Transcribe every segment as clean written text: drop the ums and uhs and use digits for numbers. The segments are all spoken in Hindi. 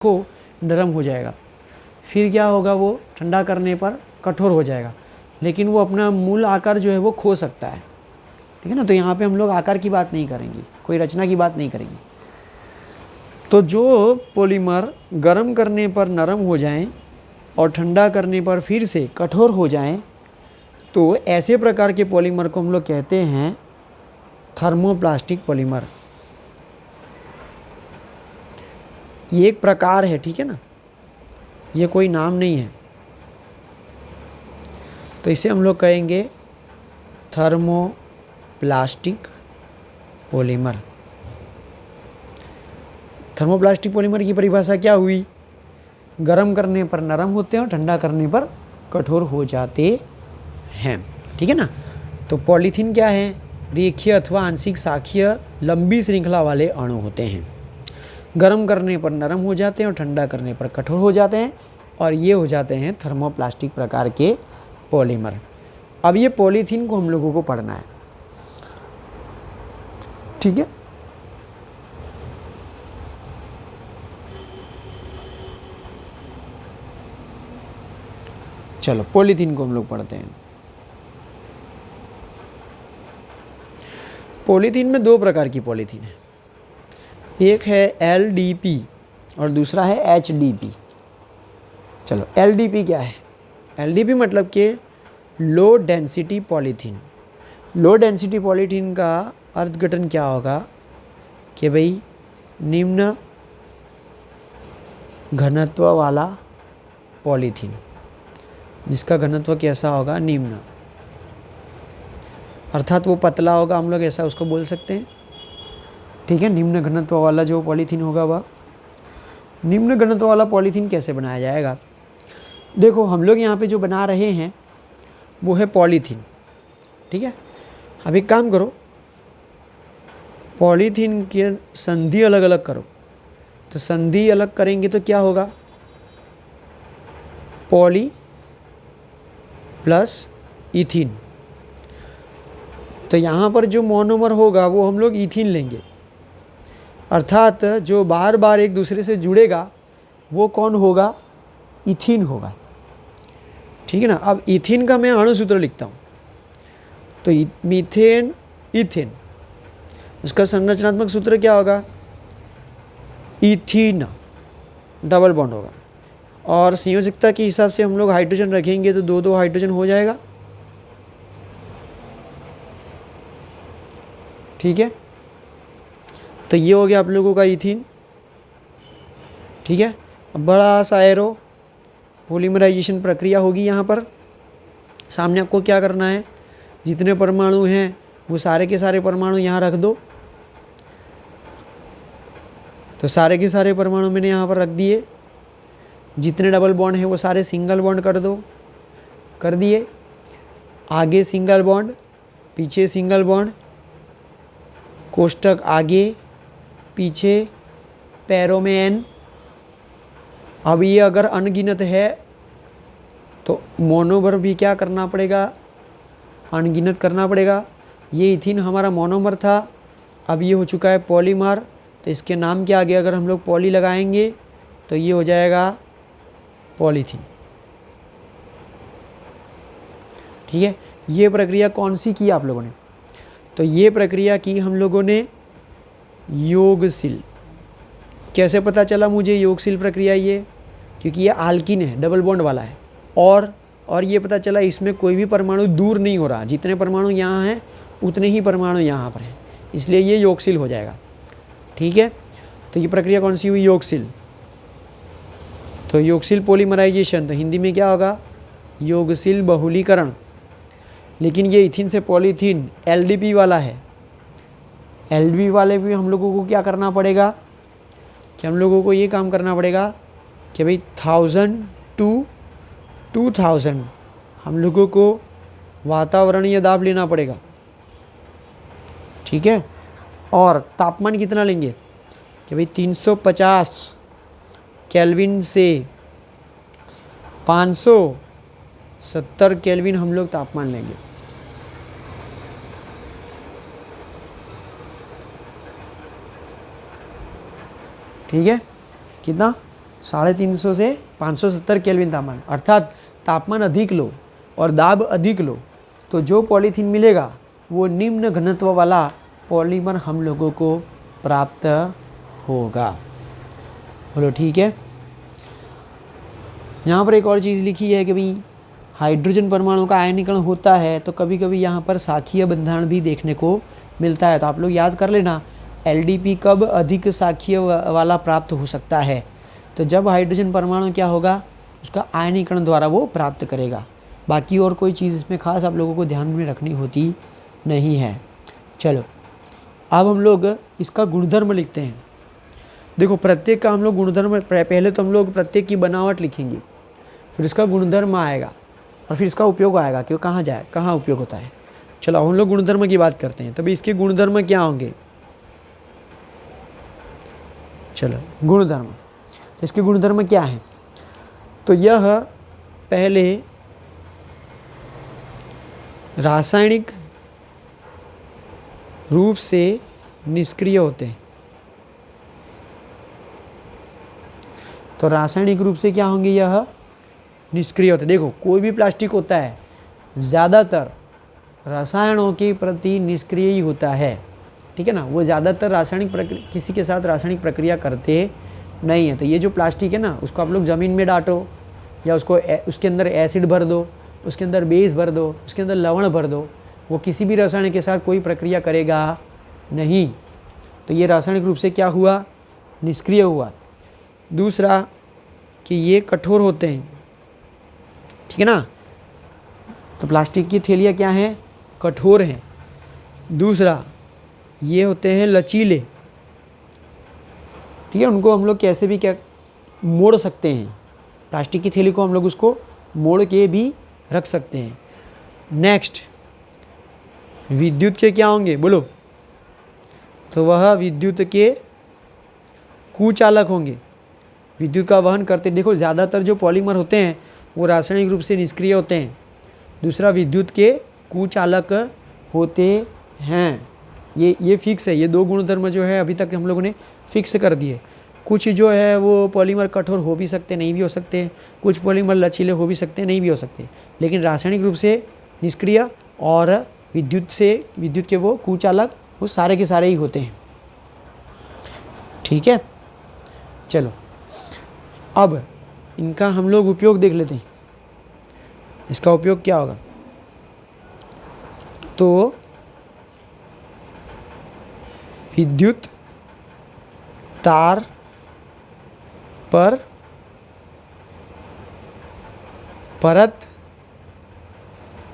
को नरम हो जाएगा। फिर क्या होगा, वो ठंडा करने पर कठोर हो जाएगा, लेकिन वो अपना मूल आकार जो है वो खो सकता है। ठीक है ना। तो यहाँ पे हम लोग आकार की बात नहीं करेंगे, कोई रचना की बात नहीं करेंगे। तो जो पॉलीमर गर्म करने पर नरम हो जाएं और ठंडा करने पर फिर से कठोर हो जाएं, तो ऐसे प्रकार के पॉलीमर को हम लोग कहते हैं थर्मोप्लास्टिक पॉलीमर। ये एक प्रकार है, ठीक है ना, ये कोई नाम नहीं है। तो इसे हम लोग कहेंगे थर्मोप्लास्टिक पॉलीमर। थर्मोप्लास्टिक पॉलीमर की परिभाषा क्या हुई? गर्म करने पर नरम होते हैं और ठंडा करने पर कठोर हो जाते हैं। ठीक है ना। तो पॉलीथीन क्या है? रेखीय अथवा आंशिक शाखीय लंबी श्रृंखला वाले अणु होते हैं। गर्म करने पर नरम हो जाते हैं और ठंडा करने पर कठोर हो जाते हैं, और ये हो जाते हैं थर्मोप्लास्टिक प्रकार के पॉलीमर। अब ये पॉलीथीन को हम लोगों को पढ़ना है, ठीक है। चलो पॉलीथीन को हम लोग पढ़ते हैं। पॉलीथीन में दो प्रकार की पॉलीथीन है, एक है LDP और दूसरा है HDP। चलो LDP क्या है? LDP मतलब कि low density polythene. Low density polythene का अर्थघटन क्या होगा कि भाई निम्न घनत्व वाला पॉलीथीन, जिसका घनत्व कैसा होगा? निम्न, अर्थात वो पतला होगा, हम लोग ऐसा उसको बोल सकते हैं। ठीक है, निम्न घनत्व वाला जो पॉलीथीन होगा वह। निम्न घनत्व वाला पॉलीथीन कैसे बनाया जाएगा? देखो हम लोग यहाँ पे जो बना रहे हैं वो है पॉलीथीन, ठीक है। अब एक काम करो, पॉलीथीन के संधि अलग अलग करो। तो संधि अलग करेंगे तो क्या होगा? Poly plus ethene. तो यहाँ पर जो मोनोमर होगा वो हम लोग इथीन लेंगे, अर्थात जो बार बार एक दूसरे से जुड़ेगा वो कौन होगा? इथीन होगा। ठीक है ना। अब इथीन का मैं अणु सूत्र लिखता हूँ। तो मीथेन इथेन, उसका संरचनात्मक सूत्र क्या होगा? इथीन, डबल बॉन्ड होगा। और संयोजकता के हिसाब से हम लोग हाइड्रोजन रखेंगे तो दो दो हाइड्रोजन हो जाएगा। ठीक है। तो ये हो गया आप लोगों का इथीन। ठीक है। अब बड़ा सा एरो पॉलीमराइजेशन प्रक्रिया होगी। यहाँ पर सामने आपको क्या करना है? जितने परमाणु हैं वो सारे के सारे परमाणु यहाँ रख दो। तो सारे के सारे परमाणु मैंने यहाँ पर रख दिए। जितने डबल बॉन्ड है वो सारे सिंगल बॉन्ड कर दो, कर दिए। आगे सिंगल बॉन्ड, पीछे सिंगल बॉन्ड, कोष्टक आगे पीछे, पैरों में एन। अब ये अगर अनगिनत है तो मोनोमर भी क्या करना पड़ेगा? अनगिनत करना पड़ेगा। ये इथीन हमारा मोनोमर था, अब ये हो चुका है पॉलीमर। तो इसके नाम क्या आ गया? अगर हम लोग पॉली लगाएंगे तो ये हो जाएगा पॉलीथीन। ठीक है। ये प्रक्रिया कौन सी की आप लोगों ने? तो ये प्रक्रिया की हम लोगों ने योगशील। कैसे पता चला मुझे योगशील प्रक्रिया? ये क्योंकि ये आल्कीन है, डबल बॉन्ड वाला है। और ये पता चला इसमें कोई भी परमाणु दूर नहीं हो रहा, जितने परमाणु यहाँ हैं उतने ही परमाणु यहाँ पर हैं, इसलिए ये योगशील हो जाएगा। ठीक है। तो ये प्रक्रिया कौन सी हुई? योगशील। तो योगशील पॉलीमराइजेशन, तो हिंदी में क्या होगा? योगशील बहुलीकरण। लेकिन ये इथीन से पॉलीथीन LDP वाला है। LDP वाले भी हम लोगों को क्या करना पड़ेगा कि हम लोगों को ये काम करना पड़ेगा कि भाई 1000 to 2000 हम लोगों को वातावरणीय दाब लेना पड़ेगा। ठीक है। और तापमान कितना लेंगे कि भाई 350 केल्विन से 570 केल्विन हम लोग तापमान लेंगे। ठीक है। कितना? 350 से 570 केल्विन तापमान, अर्थात तापमान अधिक लो और दाब अधिक लो तो जो पॉलीथीन मिलेगा वो निम्न घनत्व वाला पॉलीमर हम लोगों को प्राप्त होगा। बोलो ठीक है। यहाँ पर एक और चीज़ लिखी है कि भाई हाइड्रोजन परमाणु का आयनीकरण होता है तो कभी कभी यहाँ पर शाखीय बंधन भी देखने को मिलता है। तो आप लोग याद कर लेना एलडीपी कब अधिक शाखीय वाला प्राप्त हो सकता है, तो जब हाइड्रोजन परमाणु क्या होगा, उसका आयनीकरण द्वारा वो प्राप्त करेगा। बाकी और कोई चीज़ इसमें खास आप लोगों को ध्यान में रखनी होती नहीं है। चलो अब हम लोग इसका गुणधर्म लिखते हैं। देखो प्रत्येक का हम लोग गुणधर्म, पहले तो हम लोग प्रत्येक की बनावट लिखेंगे, फिर इसका गुणधर्म आएगा और फिर इसका उपयोग आएगा कि वो कहाँ जाए, कहाँ उपयोग होता है। चलो हम लोग गुणधर्म की बात करते हैं। तभी इसके गुणधर्म क्या होंगे। चलो गुणधर्म, तो इसके गुणधर्म क्या है, तो यह पहले रासायनिक रूप से निष्क्रिय होते हैं। तो रासायनिक रूप से क्या होंगे, यह निष्क्रिय होते हैं। देखो कोई भी प्लास्टिक होता है ज़्यादातर रसायनों के प्रति निष्क्रिय ही होता है, ठीक है ना। वो ज़्यादातर रासायनिक प्रक्रिया, किसी के साथ रासायनिक प्रक्रिया करते नहीं है। तो ये जो प्लास्टिक है ना, उसको आप लोग ज़मीन में डांटो या उसके अंदर एसिड भर दो, उसके अंदर बेस भर दो, उसके अंदर लवण भर दो, वो किसी भी रसायन के साथ कोई प्रक्रिया करेगा नहीं। तो ये रासायनिक रूप से क्या हुआ, निष्क्रिय हुआ। दूसरा कि ये कठोर होते हैं, ठीक है ना। तो प्लास्टिक की थैलियाँ क्या हैं, कठोर हैं। दूसरा ये होते हैं लचीले, ठीक है। उनको हम लोग कैसे भी क्या मोड़ सकते हैं, प्लास्टिक की थैली को हम लोग उसको मोड़ के भी रख सकते हैं। नेक्स्ट विद्युत के क्या होंगे बोलो, तो वह विद्युत के कुचालक होंगे, विद्युत का वहन करते। देखो ज़्यादातर जो पॉलीमर होते हैं वो रासायनिक रूप से निष्क्रिय होते हैं। दूसरा विद्युत के कुचालक होते हैं। ये फिक्स है, ये दो गुणधर्म जो है अभी तक हम लोगों ने फिक्स कर दिए। कुछ जो है वो पॉलीमर कठोर हो भी सकते, नहीं भी हो सकते, कुछ पॉलीमर लचीले हो भी सकते, नहीं भी हो सकते, लेकिन रासायनिक रूप से निष्क्रिय और विद्युत के वो कुचालक, वो सारे के सारे ही होते हैं, ठीक है। चलो अब इनका हम लोग उपयोग देख लेते हैं। इसका उपयोग क्या होगा, तो विद्युत तार पर परत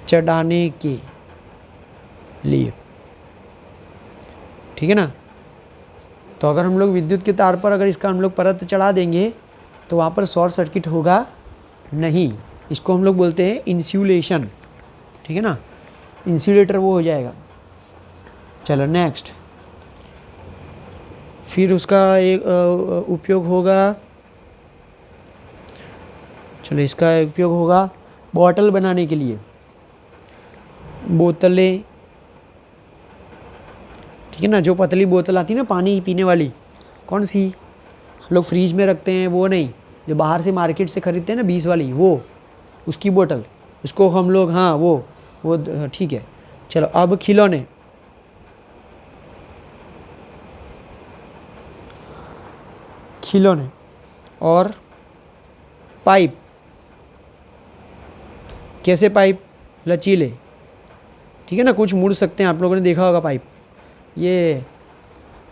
चढ़ाने के लिए, ठीक है ना। तो अगर हम लोग विद्युत के तार पर अगर इसका हम लोग परत चढ़ा देंगे तो वहाँ पर शॉर्ट सर्किट होगा नहीं। इसको हम लोग बोलते हैं इंसुलेशन, ठीक है ना, इंसुलेटर वो हो जाएगा। चलो नेक्स्ट, फिर उसका एक उपयोग होगा, चलो इसका उपयोग होगा बॉटल बनाने के लिए, बोतलें, ठीक है ना। जो पतली बोतल आती है ना पानी पीने वाली, कौन सी हम लोग फ्रीज में रखते हैं, वो नहीं, जो बाहर से मार्केट से ख़रीदते हैं ना 20 वाली, वो उसकी बोतल, उसको हम लोग, हाँ वो ठीक है। चलो अब खिलौने, और पाइप, कैसे पाइप, लचीले, ठीक है ना, कुछ मुड़ सकते हैं। आप लोगों ने देखा होगा पाइप, ये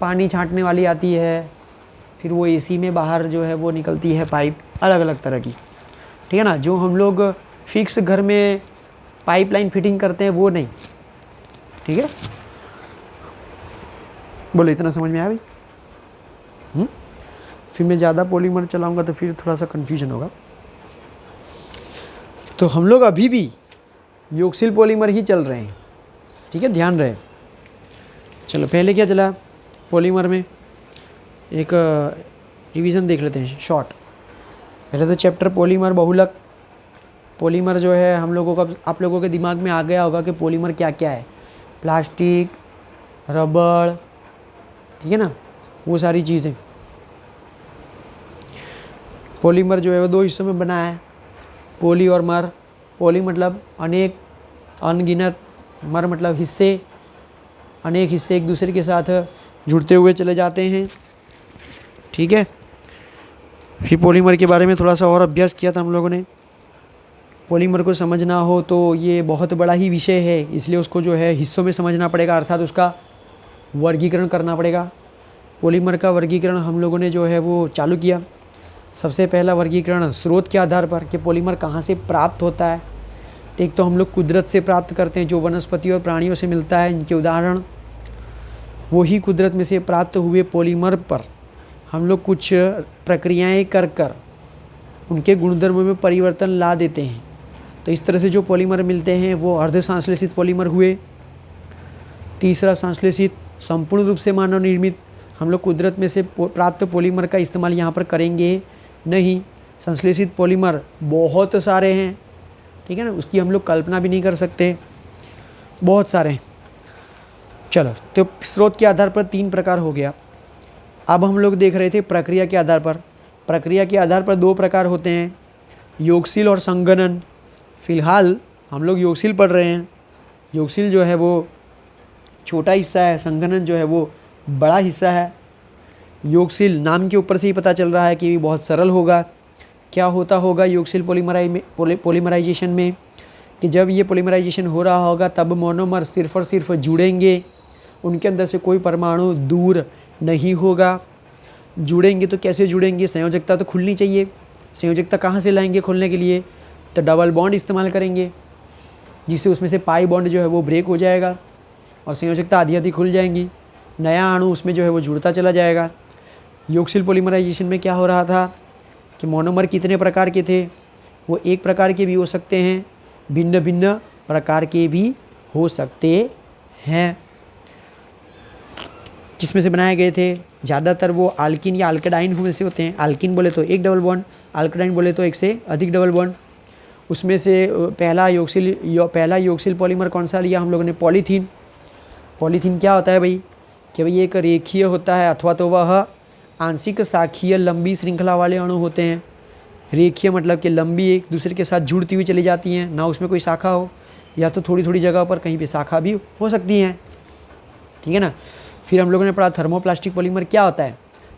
पानी छांटने वाली आती है, फिर वो एसी में बाहर जो है वो निकलती है पाइप, अलग अलग तरह की, ठीक है ना। जो हम लोग फिक्स घर में पाइपलाइन फिटिंग करते हैं वो नहीं, ठीक है। बोलो इतना समझ में आया भाई। फिर मैं ज़्यादा पॉलीमर चलाऊंगा तो फिर थोड़ा सा कन्फ्यूजन होगा। तो हम लोग अभी भी योगशील पॉलीमर ही चल रहे हैं, ठीक है, ध्यान रहे। चलो पहले क्या चला पॉलीमर में, एक रिवीजन देख लेते हैं शॉर्ट। पहले तो चैप्टर पॉलीमर बहुलक, पॉलीमर जो है हम लोगों का, आप लोगों के दिमाग में आ गया होगा कि पॉलीमर क्या क्या है, प्लास्टिक, रबड़, ठीक है ना, वो सारी चीज़ें। पॉलीमर जो है वो 2 हिस्सों में बना है, पोली और मर। पोली मतलब अनेक, अनगिनत, मर मतलब हिस्से, अनेक हिस्से एक दूसरे के साथ जुड़ते हुए चले जाते हैं। ठीक है, फिर पॉलीमर के बारे में थोड़ा सा और अभ्यास किया था हम लोगों ने। पॉलीमर को समझना हो तो ये बहुत बड़ा ही विषय है, इसलिए उसको जो है हिस्सों में समझना पड़ेगा, अर्थात उसका वर्गीकरण करना पड़ेगा। पॉलीमर का वर्गीकरण हम लोगों ने जो है वो चालू किया। सबसे पहला वर्गीकरण स्रोत के आधार पर कि पॉलीमर कहाँ से प्राप्त होता है। तो एक तो हम लोग कुदरत से प्राप्त करते हैं, जो वनस्पति और प्राणियों से मिलता है, इनके उदाहरण। वही कुदरत में से प्राप्त हुए पॉलीमर पर हम लोग कुछ प्रक्रियाएं कर उनके गुणधर्मों में परिवर्तन ला देते हैं। तो इस तरह से जो पॉलीमर मिलते हैं वो अर्ध संश्लेषित पॉलीमर हुए। तीसरा संश्लेषित, संपूर्ण रूप से मानव निर्मित। हम लोग कुदरत में से प्राप्त पॉलीमर का इस्तेमाल यहाँ पर करेंगे नहीं। संश्लेषित पॉलीमर बहुत सारे हैं, ठीक है ना, उसकी हम लोग कल्पना भी नहीं कर सकते, बहुत सारे हैं। चलो, तो स्रोत के आधार पर 3 प्रकार हो गया। अब हम लोग देख रहे थे प्रक्रिया के आधार पर। प्रक्रिया के आधार पर 2 प्रकार होते हैं, योगशील और संगणन। फिलहाल हम लोग योगशील पढ़ रहे हैं। योगशील जो है वो छोटा हिस्सा है, संगणन जो है वो बड़ा हिस्सा है। योगशील नाम के ऊपर से ही पता चल रहा है कि बहुत सरल होगा। क्या होता होगा योगशील पॉलीमराइजेशन में, कि जब ये पॉलीमराइजेशन हो रहा होगा तब मोनोमर सिर्फ और सिर्फ जुड़ेंगे, उनके अंदर से कोई परमाणु दूर नहीं होगा। जुड़ेंगे तो कैसे जुड़ेंगे, संयोजकता तो खुलनी चाहिए। संयोजकता कहाँ से लाएंगे खोलने के लिए, तो डबल बॉन्ड इस्तेमाल करेंगे, जिससे उसमें से पाई बॉन्ड जो है वो ब्रेक हो जाएगा और संयोजकता आधी आधी खुल जाएंगी। नया अणु उसमें जो है वो जुड़ता चला जाएगा। योगशील पॉलीमराइजेशन में क्या हो रहा था कि मोनोमर कितने प्रकार के थे, वो एक प्रकार के भी हो सकते हैं, भिन्न भिन्न प्रकार के भी हो सकते हैं। किस में से बनाए गए थे, ज़्यादातर वो आल्किन या अल्केडाइन में से होते हैं। आल्किन बोले तो 1 डबल बॉन्ड, अल्केडाइन बोले तो 1 से अधिक डबल बॉन्ड। उसमें से पहला योगशील पॉलीमर कौन सा लिया हम लोगों ने, पॉलीथीन। पॉलीथीन क्या होता है भाई, कि भाई एक रेखीय होता है, अथवा तो वह आंशिक शाखीय लंबी श्रृंखला वाले अणु होते हैं। रेखीय मतलब कि लंबी एक दूसरे के साथ जुड़ती हुई चली जाती हैं, ना उसमें कोई शाखा हो, या तो थोड़ी थोड़ी जगह पर कहीं पे शाखा भी हो सकती हैं, ठीक है ना। फिर हम लोगों ने पढ़ा थर्मोप्लास्टिक पॉलीमर क्या होता है,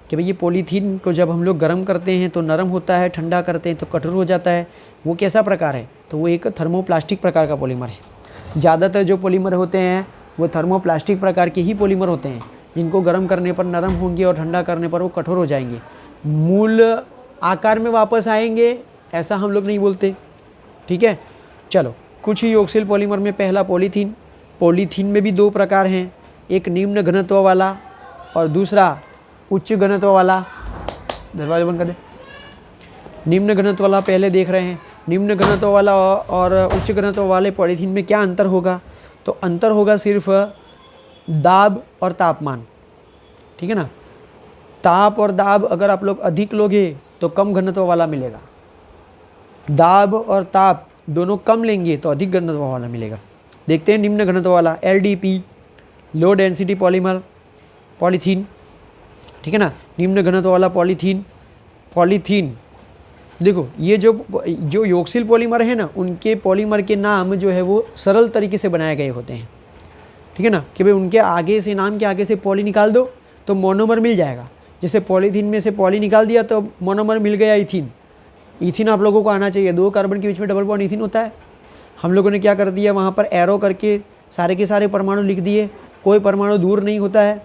कि भाई ये पॉलीथीन को जब हम लोग गर्म करते हैं तो नरम होता है, ठंडा करते हैं तो कठोर हो जाता है। वो कैसा प्रकार है, तो वो एक थर्मोप्लास्टिक प्रकार का पॉलीमर है। ज़्यादातर जो पॉलीमर होते हैं वो थर्मोप्लास्टिक प्रकार के ही पॉलीमर होते हैं, जिनको गर्म करने पर नरम होंगे और ठंडा करने पर वो कठोर हो जाएंगे, मूल आकार में वापस आएंगे, ऐसा हम लोग नहीं बोलते, ठीक है। चलो, कुछ ही योगशील पॉलीमर में पहला पॉलीथीन। पॉलीथीन में भी 2 प्रकार हैं, एक निम्न घनत्व वाला और दूसरा उच्च घनत्व वाला। दरवाजा बंद कर दे। निम्न घनत्व वाला पहले देख रहे हैं। निम्न घनत्व वाला और उच्च घनत्व वाले पॉलीथीन में क्या अंतर होगा, तो अंतर होगा सिर्फ दाब और तापमान, ठीक है ना। ताप और दाब अगर आप लोग अधिक लोगे तो कम घनत्व वाला मिलेगा, दाब और ताप दोनों कम लेंगे तो अधिक घनत्व वाला मिलेगा। देखते हैं निम्न घनत्व वाला, LDP, low density polymer, polythene, ठीक है ना। निम्न घनत्व वाला पॉलीथीन देखो, ये जो योगशील पॉलीमर है ना, उनके पॉलीमर के नाम जो है वो सरल तरीके से बनाए गए होते हैं, ठीक है ना, कि भाई उनके आगे से, नाम के आगे से पॉली निकाल दो तो मोनोमर मिल जाएगा। जैसे पॉलीथीन में से पॉली निकाल दिया तो मोनोमर मिल गया इथीन। इथीन आप लोगों को आना चाहिए, 2 कार्बन के बीच में डबल बॉन्ड इथीन होता है। हम लोगों ने क्या कर दिया, वहाँ पर एरो करके सारे के सारे परमाणु लिख दिए, कोई परमाणु दूर नहीं होता है,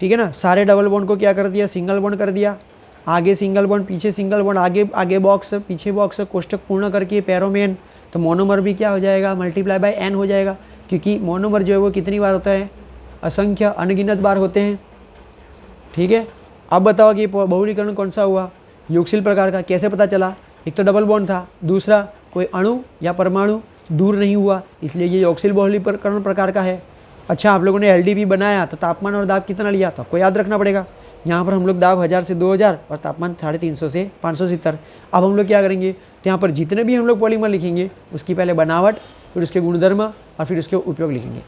ठीक है ना। सारे डबल बॉन्ड को क्या कर दिया, सिंगल बॉन्ड कर दिया। आगे सिंगल बॉन्ड, पीछे सिंगल बॉन्ड, आगे बॉक्स, पीछे बॉक्स, कोष्टक पूर्ण करके पैरों में n, तो मोनोमर भी क्या हो जाएगा, मल्टीप्लाई बाय n हो जाएगा, क्योंकि मोनोमर जो है वो कितनी बार होता है, असंख्य अनगिनत बार होते हैं, ठीक है। अब बताओ कि बहुलीकरण कौन सा हुआ, योगशील प्रकार का। कैसे पता चला, एक तो डबल बॉन्ड था, दूसरा कोई अणु या परमाणु दूर नहीं हुआ, इसलिए ये योगशील बहुलीकरण प्रकार का है। अच्छा, आप लोगों ने LDP बनाया तो तापमान और दाब कितना लिया, तो आपको याद रखना पड़ेगा। यहाँ पर हम लोग दाब 1000 से 2000 और तापमान 350 से 570। अब हम लोग क्या करेंगे, तो यहाँ पर जितने भी हम लोग पॉलीमर लिखेंगे उसकी पहले बनावट, फिर उसके गुणधर्म और फिर उसके उपयोग लिखेंगे,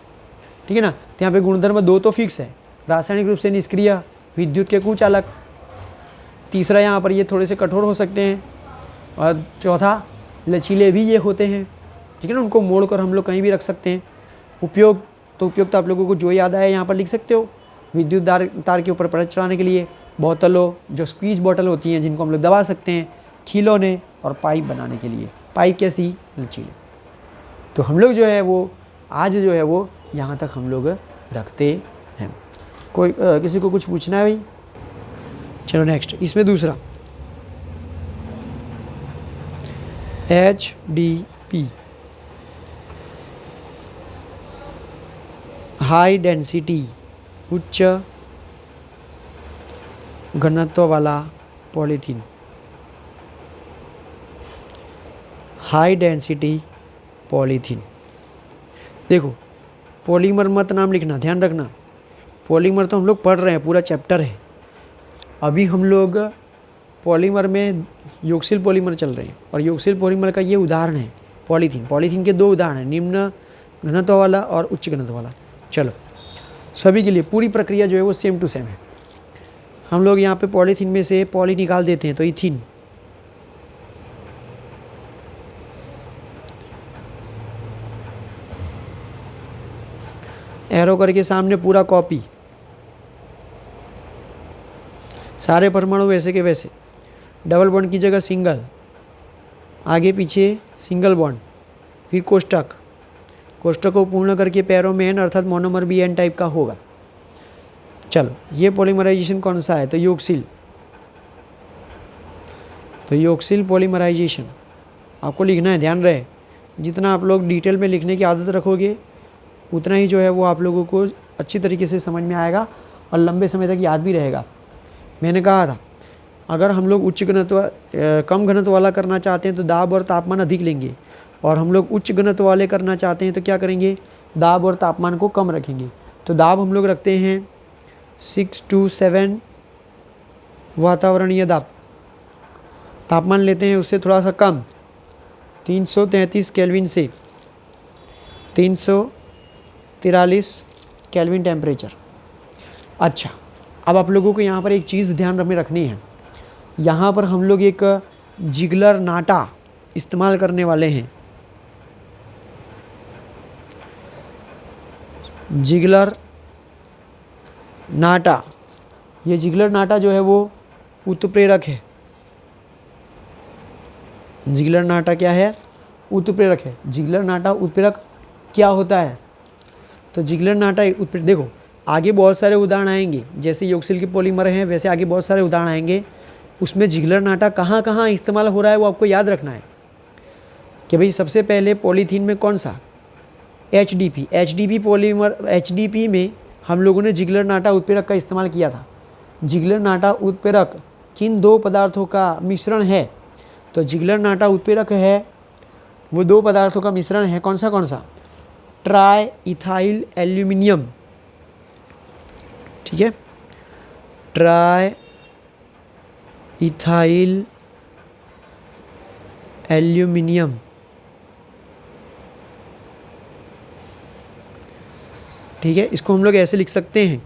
ठीक है ना। तो यहाँ पे गुणधर्म 2 तो फिक्स है, रासायनिक रूप से निष्क्रिय, विद्युत के कुचालक, तीसरा यहाँ पर ये थोड़े से कठोर हो सकते हैं, और चौथा लचीले भी ये होते हैं, ठीक है ना। उनको मोड़ कर हम लोग कहीं भी रख सकते हैं। उपयोग तो आप लोगों को जो याद आया यहाँ पर लिख सकते हो। विद्युत तार के ऊपर परत चढ़ाने के लिए, बोतलों जो स्क्वीज बॉटल होती हैं जिनको हम लोग दबा सकते हैं, खिलौने, और पाइप बनाने के लिए। पाइप कैसी? लचीले। तो हम लोग जो है वो आज जो है वो यहाँ तक हम लोग रखते हैं। कोई किसी को कुछ पूछना है भाई? चलो नेक्स्ट, इसमें दूसरा HDP, हाई डेंसिटी, उच्च घनत्व वाला पॉलीथीन। High density polythene. देखो, पॉलीमर मत नाम लिखना, ध्यान रखना। पॉलीमर तो हम लोग पढ़ रहे हैं, पूरा चैप्टर है। अभी हम लोग पॉलीमर में योगशील पॉलीमर चल रहे हैं, और योगशील पॉलीमर का ये उदाहरण है पॉलीथीन। पॉलीथीन के दो उदाहरण हैं, निम्न घनत्व वाला और उच्च घनत्व वाला। चलो, सभी के लिए पूरी प्रक्रिया जो है वो सेम टू सेम है। हम लोग यहाँ पे पॉलीथीन में से पॉली निकाल देते हैं तो इथीन, एरो करके सामने पूरा कॉपी, सारे परमाणु वैसे के वैसे। डबल बॉन्ड की जगह सिंगल, आगे पीछे सिंगल बॉन्ड, फिर कोष्टक, कोष्टक को पूर्ण करके पैरों में एन अर्थात मोनोमर भी एन टाइप का होगा। चलो, ये पॉलीमराइजेशन कौन सा है? तो योगशील। तो योगशील पॉलीमराइजेशन आपको लिखना है, ध्यान रहे। जितना आप लोग डिटेल में लिखने की आदत रखोगे उतना ही जो है वो आप लोगों को अच्छी तरीके से समझ में आएगा और लंबे समय तक याद भी रहेगा। मैंने कहा था अगर हम लोग उच्च घनत्व कम घनत्व वाला करना चाहते हैं तो दाब और तापमान अधिक लेंगे, और हम लोग उच्च घनत्व वाले करना चाहते हैं तो क्या करेंगे? दाब और तापमान को कम रखेंगे। तो दाब हम लोग रखते हैं 6 to 7 वातावरणीय दाब। तापमान लेते हैं उससे थोड़ा सा कम, 333 केल्विन से 343 केल्विन टेम्परेचर। अच्छा, अब आप लोगों को यहाँ पर एक चीज़ ध्यान में रखनी है। यहाँ पर हम लोग एक जिगलर नाटा इस्तेमाल करने वाले हैं। जिगलर नाटा, ये जिगलर नाटा जो है वो उत्प्रेरक है। जिगलर नाटा क्या है? उत्प्रेरक है। जिगलर नाटा उत्प्रेरक क्या होता है? तो जिगलर नाटा उत्प्रेरक, देखो आगे बहुत सारे उदाहरण आएंगे, जैसे योगशील के पॉलीमर हैं वैसे आगे बहुत सारे उदाहरण आएंगे। उसमें जिगलर नाटा कहाँ कहाँ इस्तेमाल हो रहा है वो आपको याद रखना है कि भाई सबसे पहले पॉलीथीन में कौन सा? HDP polymer. HDP में हम लोगों ने जिगलर नाटा उत्प्रेरक का इस्तेमाल किया था। जिगलर नाटा उत्प्रेरक किन दो पदार्थों का मिश्रण है? तो जिगलर नाटा उत्प्रेरक है वो दो पदार्थों का मिश्रण है। कौन सा? ट्राई इथाइल एल्यूमिनियम, ठीक है, ट्राई इथाइल एल्यूमिनियम। ठीक है, इसको हम लोग ऐसे लिख सकते हैं,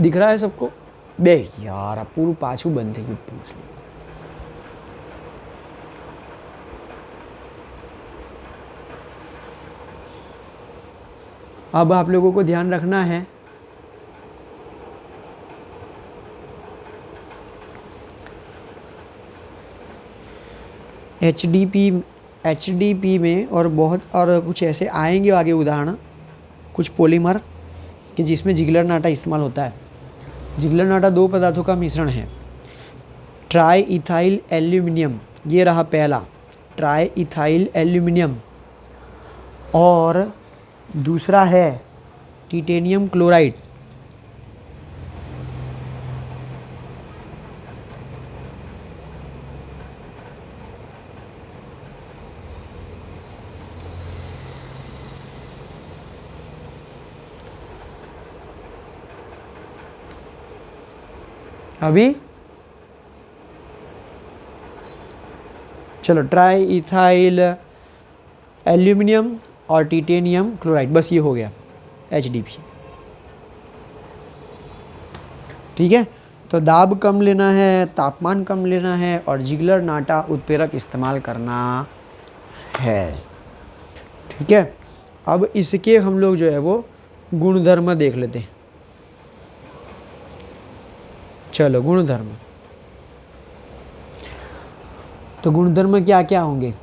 दिख रहा है सबको? बे यार आप पूरा पाछू बंद थे, पूछ लो। अब आप लोगों को ध्यान रखना है HDP में और बहुत और कुछ ऐसे आएंगे आगे उदाहरण, कुछ पॉलीमर कि जिसमें जिगलर नाटा इस्तेमाल होता है। जिगलर नाटा दो पदार्थों का मिश्रण है, ट्राई इथाइल एल्यूमिनियम, ये रहा पहला ट्राई इथाइल एल्यूमिनियम, और दूसरा है टिटेनियम क्लोराइड। अभी चलो, ट्राई इथाइल एल्यूमिनियम और टिटेनियम क्लोराइड, बस ये हो गया HDP। ठीक है। तो दाब कम लेना है, तापमान कम लेना है और जिगलर नाटा उत्प्रेरक इस्तेमाल करना है। ठीक है। अब इसके हम लोग जो है वो गुणधर्म देख लेते हैं। चलो गुणधर्म, तो गुणधर्म क्या क्या होंगे?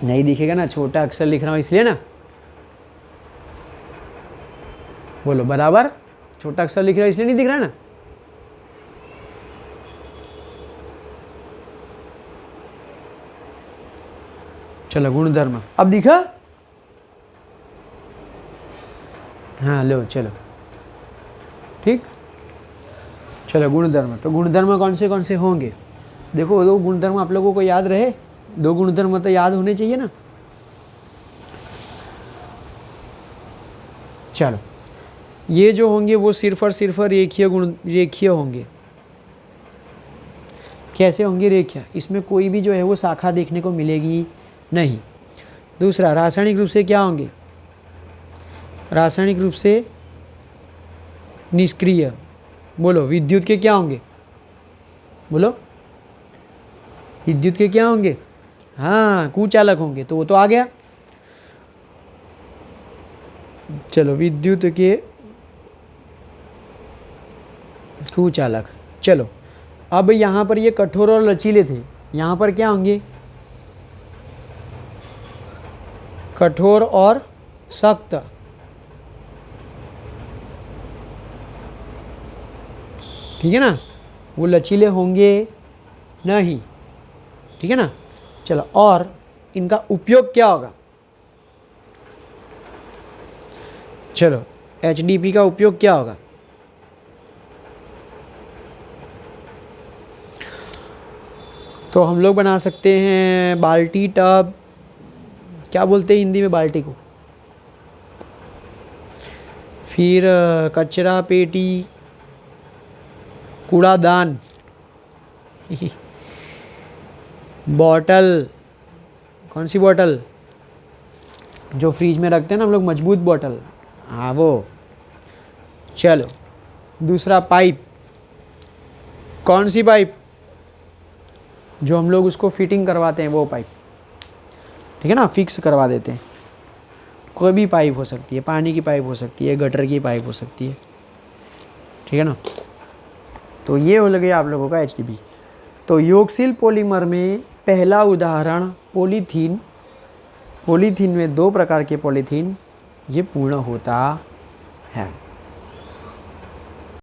नहीं दिखेगा ना, छोटा अक्षर लिख रहा हूं इसलिए ना, बोलो बराबर, छोटा अक्षर लिख रहा हूं इसलिए नहीं दिख रहा ना। चलो गुणधर्म अब दिखा? हाँ लो चलो ठीक। चलो गुणधर्म, तो गुणधर्म कौन से होंगे? देखो दो गुणधर्म आप लोगों को याद रहे, दो गुणधर्म तो याद होने चाहिए ना। चलो ये जो होंगे वो सिर्फ और सिर्फ रेखीय होंगे। कैसे होंगे? रेखीय, इसमें कोई भी जो है वो शाखा देखने को मिलेगी नहीं। दूसरा, रासायनिक रूप से क्या होंगे? रासायनिक रूप से निष्क्रिय। बोलो विद्युत के क्या होंगे? बोलो विद्युत के क्या होंगे? हाँ कुचालक होंगे, तो वो तो आ गया। चलो विद्युत के कुचालक। चलो अब यहाँ पर ये कठोर और लचीले थे, यहाँ पर क्या होंगे? कठोर और सख्त। ठीक है ना, वो लचीले होंगे नहीं। ठीक है ना। चलो और इनका उपयोग क्या होगा? चलो HDP का उपयोग क्या होगा? तो हम लोग बना सकते हैं बाल्टी, टब, क्या बोलते हैं हिंदी में बाल्टी को? फिर कचरा पेटी, कूड़ादान, बॉटल, कौन सी बॉटल? जो फ्रीज में रखते हैं ना हम लोग, मजबूत बॉटल, हाँ वो। चलो दूसरा पाइप, कौन सी पाइप? जो हम लोग उसको फिटिंग करवाते हैं वो पाइप। ठीक है ना, फिक्स करवा देते हैं। कोई भी पाइप हो सकती है, पानी की पाइप हो सकती है, गटर की पाइप हो सकती है। ठीक है ना। तो ये हो गया आप लोगों का HDP। तो योगशील पॉलीमर में पहला उदाहरण पॉलीथीन। पॉलीथीन में दो प्रकार के पॉलीथीन ये पूर्ण होता है।